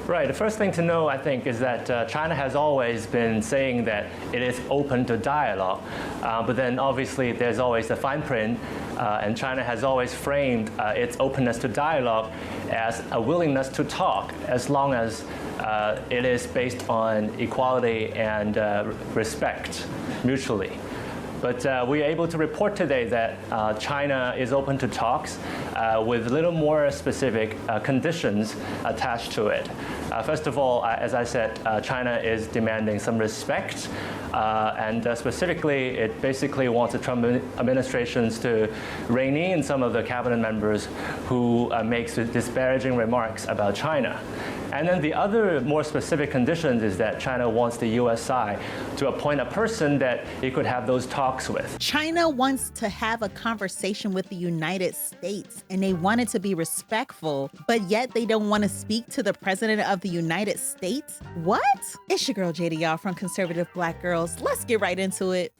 Right. The first thing to know, I think, is that China has always been saying that it is open to dialogue. But then obviously there's always the fine print, and China has always framed its openness to dialogue as a willingness to talk as long as it is based on equality and respect mutually. But we are able to report today that China is open to talks with a little more specific conditions attached to it. First of all, as I said, China is demanding some respect, and specifically, it basically wants the Trump administrations to rein in some of the cabinet members who makes disparaging remarks about China. And then the other more specific conditions is that China wants the U.S. side to appoint a person that it could have those talks with. China wants to have a conversation with the United States, and they want it to be respectful, but yet they don't want to speak to the president of the United States? What? It's your girl JD, y'all, from Conservative Black Girls. Let's get right into it.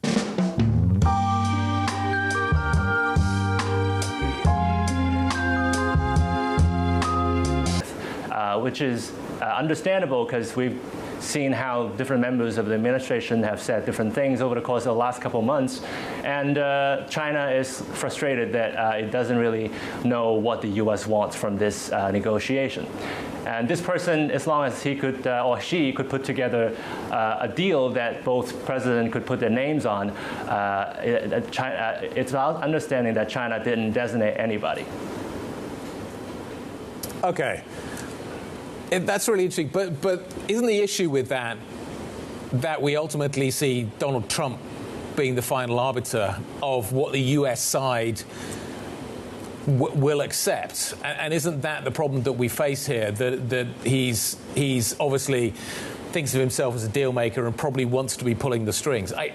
Which is understandable because we've seen how different members of the administration have said different things over the course of the last couple of months. And China is frustrated that it doesn't really know what the U.S. wants from this negotiation. And this person, as long as he could or she could put together a deal that both presidents could put their names on, it's our understanding that China didn't designate anybody. Okay. That's really interesting, but isn't the issue with that we ultimately see Donald Trump being the final arbiter of what the U.S. side will accept? And isn't that the problem that we face here, that he's obviously thinks of himself as a deal maker and probably wants to be pulling the strings? Aren't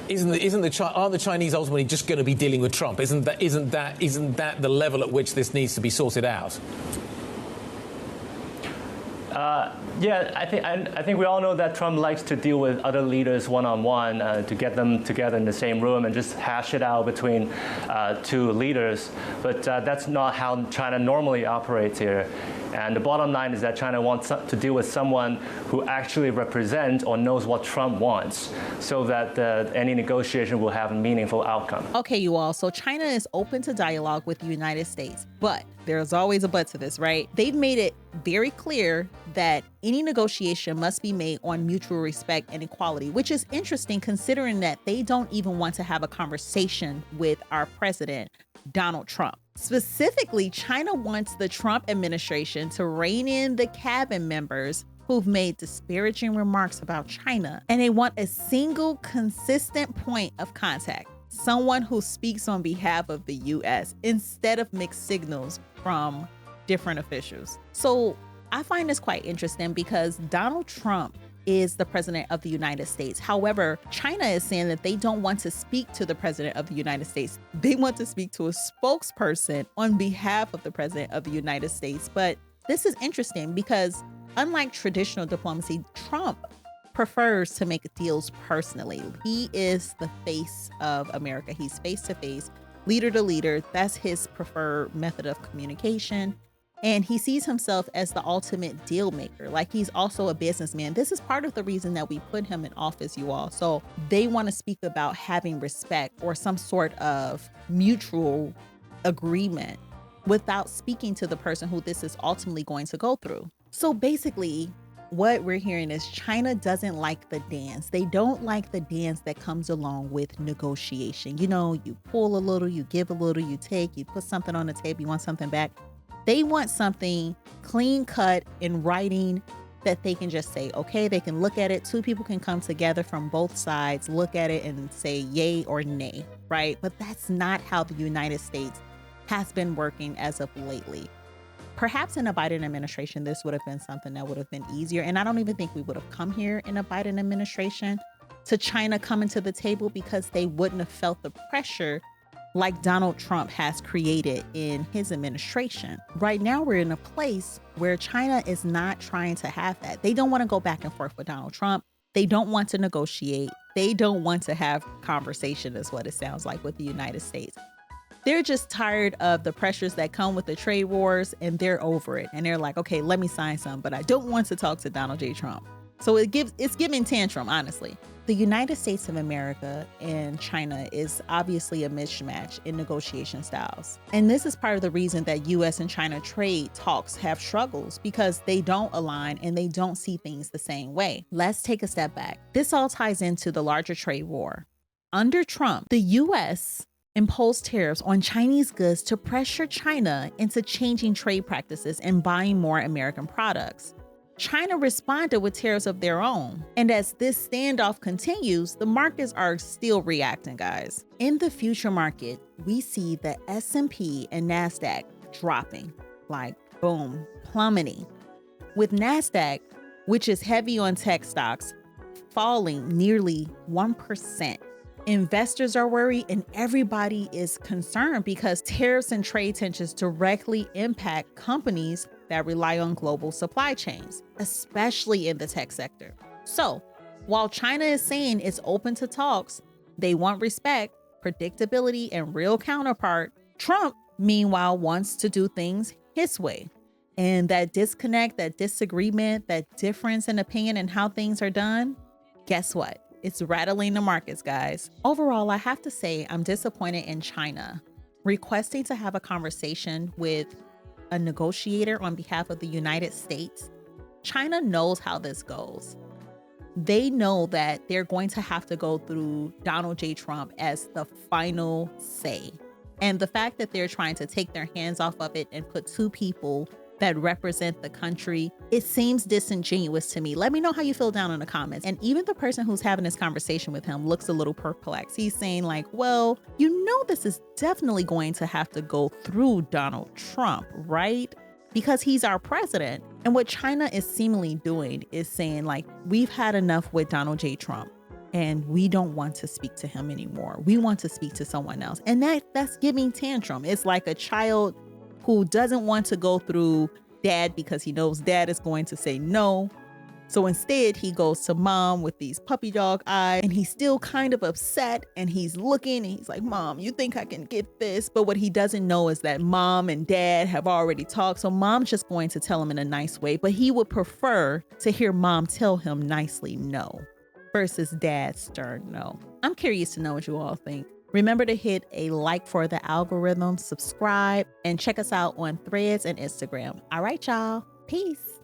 the Chinese ultimately just going to be dealing with Trump? Isn't that the level at which this needs to be sorted out? Yeah, I think we all know that Trump likes to deal with other leaders one-on-one to get them together in the same room and just hash it out between two leaders. But that's not how China normally operates here. And the bottom line is that China wants to deal with someone who actually represents or knows what Trump wants so that any negotiation will have a meaningful outcome. Okay, you all. So China is open to dialogue with the United States, but there's always a but to this, right? They've made it very clear that any negotiation must be made on mutual respect and equality, which is interesting considering that they don't even want to have a conversation with our president, Donald Trump. Specifically, China wants the Trump administration to rein in the cabinet members who've made disparaging remarks about China, and they want a single consistent point of contact, someone who speaks on behalf of the U.S. instead of mixed signals from different officials. So I find this quite interesting because Donald Trump is the president of the United States. However, China is saying that they don't want to speak to the president of the United States. They want to speak to a spokesperson on behalf of the president of the United States. But this is interesting because unlike traditional diplomacy, Trump prefers to make deals personally. He is the face of America. He's face to face, leader to leader. That's his preferred method of communication. And he sees himself as the ultimate deal maker. Like, he's also a businessman. This is part of the reason that we put him in office, you all. So they want to speak about having respect or some sort of mutual agreement without speaking to the person who this is ultimately going to go through. So basically, what we're hearing is China doesn't like the dance. They don't like the dance that comes along with negotiation. You know, you pull a little, you give a little, you take, you put something on the table, you want something back. They want something clean cut in writing that they can just say, okay, they can look at it. Two people can come together from both sides, look at it and say yay or nay, right? But that's not how the United States has been working as of lately. Perhaps in a Biden administration, this would have been something that would have been easier. And I don't even think we would have come here in a Biden administration to China coming to the table because they wouldn't have felt the pressure like Donald Trump has created in his administration. Right now, we're in a place where China is not trying to have that. They don't want to go back and forth with Donald Trump. They don't want to negotiate. They don't want to have conversation, is what it sounds like, with the United States. They're just tired of the pressures that come with the trade wars, and they're over it. And they're like, okay, let me sign some, but I don't want to talk to Donald J. Trump. So it's giving tantrum, honestly. The United States of America and China is obviously a mismatch in negotiation styles. And this is part of the reason that US and China trade talks have struggles, because they don't align and they don't see things the same way. Let's take a step back. This all ties into the larger trade war. Under Trump, the US imposed tariffs on Chinese goods to pressure China into changing trade practices and buying more American products. China responded with tariffs of their own. And as this standoff continues, the markets are still reacting, guys. In the future market, we see the S&P and NASDAQ dropping, like boom, plummeting. With NASDAQ, which is heavy on tech stocks, falling nearly 1%. Investors are worried and everybody is concerned because tariffs and trade tensions directly impact companies that rely on global supply chains, especially in the tech sector. So, while China is saying it's open to talks, they want respect, predictability, and real counterpart, Trump, meanwhile, wants to do things his way. And that disconnect, that disagreement, that difference in opinion and how things are done, guess what? It's rattling the markets, guys. Overall, I have to say I'm disappointed in China requesting to have a conversation with a negotiator on behalf of the United States. China knows how this goes. They know that they're going to have to go through Donald J. Trump as the final say. And the fact that they're trying to take their hands off of it and put two people that represent the country, it seems disingenuous to me. Let me know how you feel down in the comments. And even the person who's having this conversation with him looks a little perplexed. He's saying like, well, you know, this is definitely going to have to go through Donald Trump, right? Because he's our president. And what China is seemingly doing is saying like, we've had enough with Donald J. Trump and we don't want to speak to him anymore. We want to speak to someone else. And that's giving tantrum. It's like a child who doesn't want to go through dad because he knows dad is going to say no. So instead, he goes to mom with these puppy dog eyes, and he's still kind of upset, and he's looking and he's like, Mom, you think I can get this? But what he doesn't know is that mom and dad have already talked. So mom's just going to tell him in a nice way, but he would prefer to hear mom tell him nicely no versus dad's stern no. I'm curious to know what you all think. Remember to hit a like for the algorithm, subscribe, and check us out on Threads and Instagram. All right, y'all. Peace.